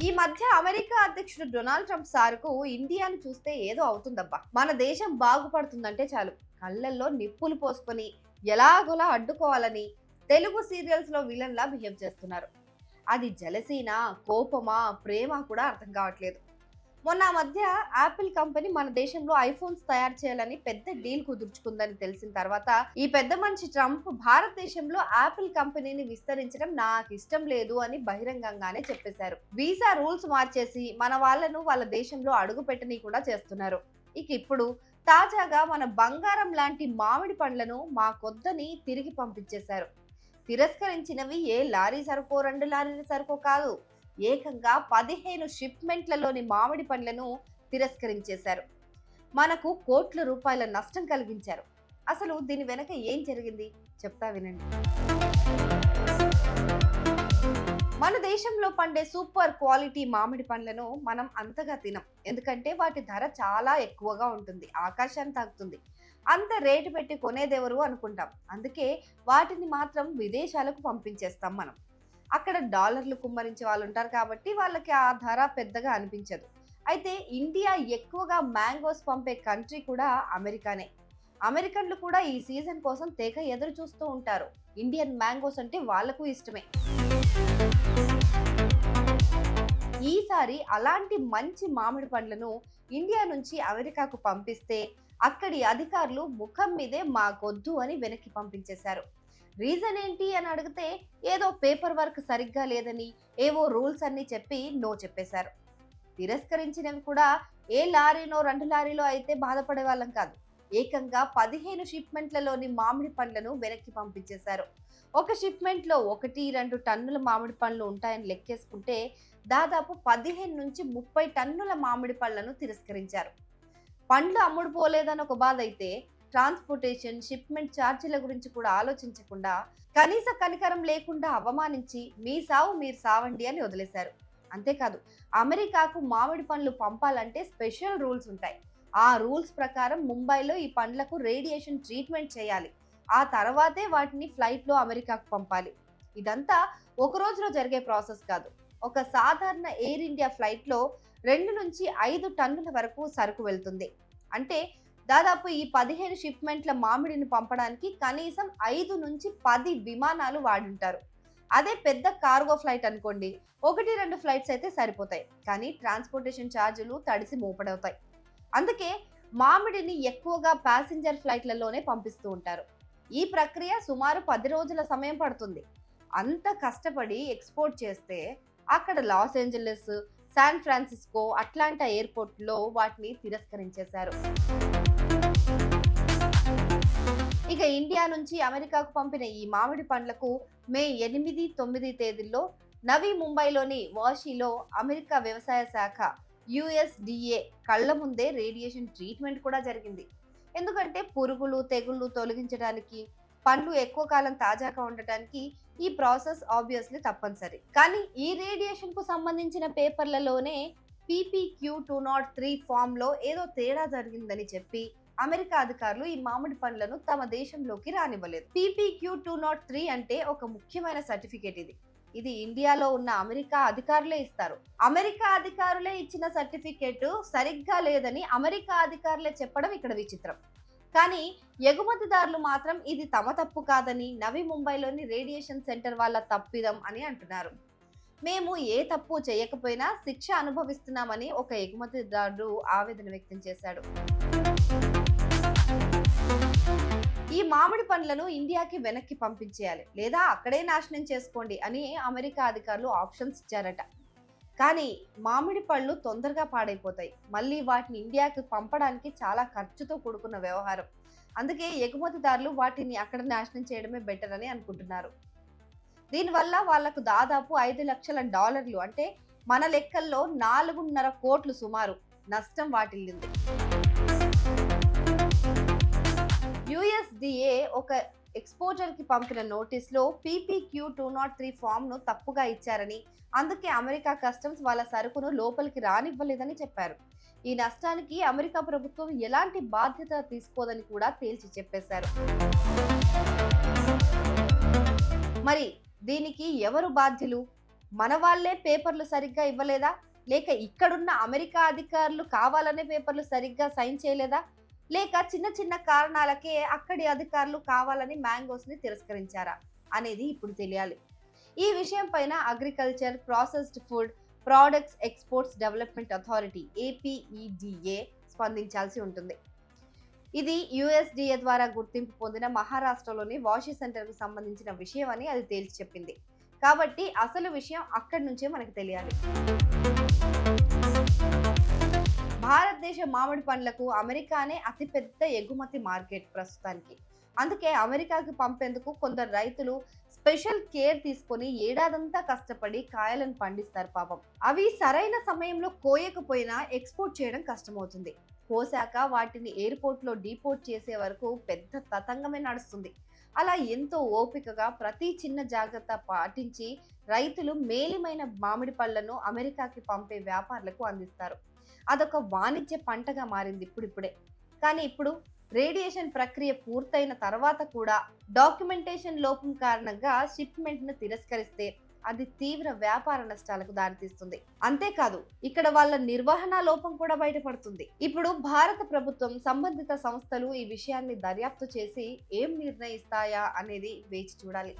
ఈ మధ్య అమెరికా అధ్యక్షుడు డొనాల్డ్ ట్రంప్ సార్కు ఇండియాను చూస్తే ఏదో అవుతుందబ్బా. మన దేశం బాగుపడుతుందంటే చాలు కళ్ళల్లో నిప్పులు పోసుకొని ఎలాగోలా అడ్డుకోవాలని తెలుగు సీరియల్స్ లో విలన్ లా బిహేవ్ చేస్తున్నారు. అది జలసీనా, కోపమా, ప్రేమ కూడా అర్థం కావట్లేదు. మొన్న మధ్య యాపిల్ కంపెనీ మన దేశంలో ఐఫోన్స్ తయారు చేయాలని పెద్ద డీల్ కుదుర్చుకుందని తెలిసిన తర్వాత ఈ పెద్ద మనిషి ట్రంప్ భారతదేశంలో యాపిల్ కంపెనీని విస్తరించడం నాకు ఇష్టం లేదు అని బహిరంగంగానే చెప్పేశారు. వీసా రూల్స్ మార్చేసి మన వాళ్ళను వాళ్ళ దేశంలో అడుగు పెట్టని కూడా చేస్తున్నారు. ఇక ఇప్పుడు తాజాగా మన బంగారం లాంటి మామిడి పండ్లను మాకొద్దని తిరిగి పంపించేశారు. తిరస్కరించినవి ఏ లారీ సరుకో 2 లారీల సరుకో కాదు, ఏకంగా 15 షిప్మెంట్లలోని మామిడి పండ్లను తిరస్కరించేశారు. మనకు కోట్ల రూపాయల నష్టం కలిగించారు. అసలు దీని వెనక ఏం జరిగింది చెప్తా వినండి. మన దేశంలో పండే సూపర్ క్వాలిటీ మామిడి పండ్లను మనం అంతగా తినం. ఎందుకంటే వాటి ధర చాలా ఎక్కువగా ఉంటుంది, ఆకాశాన్ని తాకుతుంది. అంత రేటు పెట్టి కొనేదెవరు అనుకుంటాం. అందుకే వాటిని మాత్రం విదేశాలకు పంపించేస్తాం మనం. అక్కడ డాలర్లు కుమ్మరించే వాళ్ళు ఉంటారు కాబట్టి వాళ్ళకి ఆ ధర పెద్దగా అనిపించదు. అయితే ఇండియా ఎక్కువగా మ్యాంగోస్ పంపే కంట్రీ కూడా అమెరికానే. అమెరికన్లు కూడా ఈ సీజన్ కోసం తెగ ఎదురు చూస్తూ ఉంటారు. ఇండియన్ మ్యాంగోస్ అంటే వాళ్ళకు ఇష్టమే. ఈసారి అలాంటి మంచి మామిడి పండ్లను ఇండియా నుంచి అమెరికాకు పంపిస్తే అక్కడి అధికారులు ముఖం మీదే మాకొద్దు అని వెనక్కి పంపించేశారు. రీజన్ ఏంటి అని అడిగితే ఏదో పేపర్ వర్క్ సరిగ్గా లేదని ఏవో రూల్స్ అన్ని చెప్పి నో చెప్పేశారు. తిరస్కరించినవి కూడా ఏ లారీనో 2 లారీలో అయితే బాధపడే వాళ్ళం కాదు, ఏకంగా 15 షిప్మెంట్లలోని మామిడి పండ్లను వెనక్కి పంపించేశారు. ఒక షిప్మెంట్ లో 1-2 టన్నుల మామిడి పండ్లు ఉంటాయని లెక్కేసుకుంటే దాదాపు 15 నుంచి 30 టన్నుల మామిడి పళ్లను తిరస్కరించారు. పండ్లు అమ్ముడు పోలేదని ఒక బాధ అయితే ట్రాన్స్పోర్టేషన్, షిప్మెంట్ ఛార్జీల గురించి కూడా ఆలోచించకుండా కనీస కనికరం లేకుండా అవమానించి మీ సావు మీరు సావండి అని వదిలేశారు. అంతేకాదు, అమెరికాకు మామిడి పండ్లు పంపాలంటే స్పెషల్ రూల్స్ ఉంటాయి. ఆ రూల్స్ ప్రకారం ముంబైలో ఈ పండ్లకు రేడియేషన్ ట్రీట్మెంట్ చేయాలి. ఆ తర్వాతే వాటిని ఫ్లైట్లో అమెరికాకు పంపాలి. ఇదంతా ఒక రోజులో జరిగే ప్రాసెస్ కాదు. ఒక సాధారణ ఎయిర్ ఇండియా ఫ్లైట్లో 2 నుంచి 5 టన్నుల వరకు సరుకు వెళ్తుంది. అంటే దాదాపు ఈ 15 షిప్మెంట్ల మామిడిని పంపడానికి కనీసం 5 నుంచి 10 విమానాలు వాడుంటారు. అదే పెద్ద కార్గో ఫ్లైట్ అనుకోండి, 1-2 ఫ్లైట్స్ అయితే సరిపోతాయి. కానీ ట్రాన్స్పోర్టేషన్ ఛార్జీలు తడిసి మోపడవుతాయి. అందుకే మామిడిని ఎక్కువగా ప్యాసింజర్ ఫ్లైట్లలోనే పంపిస్తూ ఉంటారు. ఈ ప్రక్రియ సుమారు 10 రోజుల సమయం పడుతుంది. అంత కష్టపడి ఎక్స్పోర్ట్ చేస్తే అక్కడ Los Angeles, San Francisco, Atlanta ఎయిర్పోర్ట్లో వాటిని తిరస్కరించేశారు. ఇక ఇండియా నుంచి అమెరికాకు పంపిన ఈ మామిడి పండ్లకు మే 8-9 తేదీల్లో నవీ ముంబైలోని వాషీలో అమెరికా వ్యవసాయ శాఖ USDA కళ్ల ముందే రేడియేషన్ ట్రీట్మెంట్ కూడా జరిగింది. ఎందుకంటే పురుగులు, తెగుళ్లు తొలగించడానికి, పండ్లు ఎక్కువ కాలం తాజాగా ఉండటానికి ఈ ప్రాసెస్ ఆబ్వియస్లీ తప్పనిసరి. కానీ ఈ రేడియేషన్ కు సంబంధించిన పేపర్లలోనే PPQ-203 ఫామ్ లో ఏదో తేడా జరిగిందని చెప్పి అమెరికా అధికారులు ఈ మామిడి పండ్లను తమ దేశంలోకి రానివ్వలేదు. PPQ-203 అంటే ఒక ముఖ్యమైన సర్టిఫికేట్. ఇది ఇండియాలో ఉన్న అమెరికా అధికారులే ఇస్తారు. అమెరికా అధికారులే ఇచ్చిన సర్టిఫికేట్ సరిగ్గా లేదని అమెరికా అధికారులే చెప్పడం ఇక్కడ విచిత్రం. కానీ ఎగుమతిదారులు మాత్రం ఇది తమ తప్పు కాదని, నవీ ముంబైలోని రేడియేషన్ సెంటర్ వాళ్ళ తప్పిదం అని అంటున్నారు. మేము ఏ తప్పు చేయకపోయినా శిక్ష అనుభవిస్తున్నామని ఒక ఎగుమతిదారుడు ఆవేదన వ్యక్తం చేశాడు. ఈ మామిడి పండ్లను ఇండియాకి వెనక్కి పంపించేయాలి, లేదా అక్కడే నాశనం చేసుకోండి అని అమెరికా అధికారులు ఆప్షన్స్ ఇచ్చారట. కానీ మామిడి పళ్ళు తొందరగా పాడైపోతాయి. మళ్ళీ వాటిని ఇండియాకి పంపడానికి చాలా ఖర్చుతో కూడుకున్న వ్యవహారం. అందుకే ఎగుమతిదారులు వాటిని అక్కడ నాశనం చేయడమే బెటర్ అని అనుకుంటున్నారు. దీనివల్ల వాళ్లకు దాదాపు $5 లక్షల అంటే మన లెక్కల్లో 4.5 కోట్లు సుమారు నష్టం వాటిల్లింది. USDA ఒక ఎక్స్పోజర్ కి పంపిన నోటీసులో PPQ-203 ఫామ్ ను తప్పుగా ఇచ్చారని, అందుకే అమెరికా కస్టమ్స్ వాళ్ళ సరుకును లోపలికి రానివ్వలేదని చెప్పారు. ఈ నష్టానికి అమెరికా ప్రభుత్వం ఎలాంటి బాధ్యత తీసుకోదని కూడా తేల్చి చెప్పేశారు. మరి దీనికి ఎవరు బాధ్యులు? మన వాళ్ళే పేపర్లు సరిగ్గా ఇవ్వలేదా? లేక ఇక్కడున్న అమెరికా అధికారులు కావాలనే పేపర్లు సరిగ్గా సైన్ చేయలేదా? లేక చిన్న చిన్న కారణాలకే అక్కడి అధికారులు కావాలని మ్యాంగోస్‌ని తిరస్కరించారా? అనేది ఇప్పుడు తెలియాలి. ఈ విషయం పైన agriculture, processed food, products exports development authority APEDA స్పందించాల్సి ఉంటుంది. ఇది యూఎస్డీఏ ద్వారా గుర్తింపు పొందిన మహారాష్ట్రలోని వాషి సెంటర్‌కు సంబంధించిన విషయం అని అది తేల్చి చెప్పింది. కాబట్టి అసలు విషయం అక్కడి నుంచే మనకు తెలియాలి. భారతదేశ మామిడి పండ్లకు అమెరికానే అతిపెద్ద ఎగుమతి మార్కెట్ ప్రస్తుతానికి. అందుకే అమెరికాకి పంపేందుకు కొందరు రైతులు స్పెషల్ కేర్ తీసుకొని ఏడాదంతా కష్టపడి కాయలను పండిస్తారు పాపం. అవి సరైన సమయంలో కోయకపోయినా ఎక్స్పోర్ట్ చేయడం కష్టమవుతుంది. కోసాక వాటిని ఎయిర్పోర్ట్ లో డీపోర్ట్ చేసే వరకు పెద్ద తతంగమే నడుస్తుంది. అలా ఎంతో ఓపికగా ప్రతి చిన్న జాగ్రత్త పాటించి రైతులు మేలిమైన మామిడి పళ్లను అమెరికాకి పంపే వ్యాపారులకు అందిస్తారు. అదొక వాణిజ్య పంటగా మారింది ఇప్పుడిప్పుడే. కానీ ఇప్పుడు రేడియేషన్ ప్రక్రియ పూర్తయిన తర్వాత కూడా డాక్యుమెంటేషన్ లోపం కారణంగా షిప్మెంట్ ను తిరస్కరిస్తే అది తీవ్ర వ్యాపార నష్టాలకు దారితీస్తుంది. అంతేకాదు ఇక్కడ వాళ్ళ నిర్వహణ లోపం కూడా బయటపడుతుంది. ఇప్పుడు భారత ప్రభుత్వం, సంబంధిత సంస్థలు ఈ విషయాన్ని దర్యాప్తు చేసి ఏం నిర్ణయిస్తాయా అనేది వేచి చూడాలి.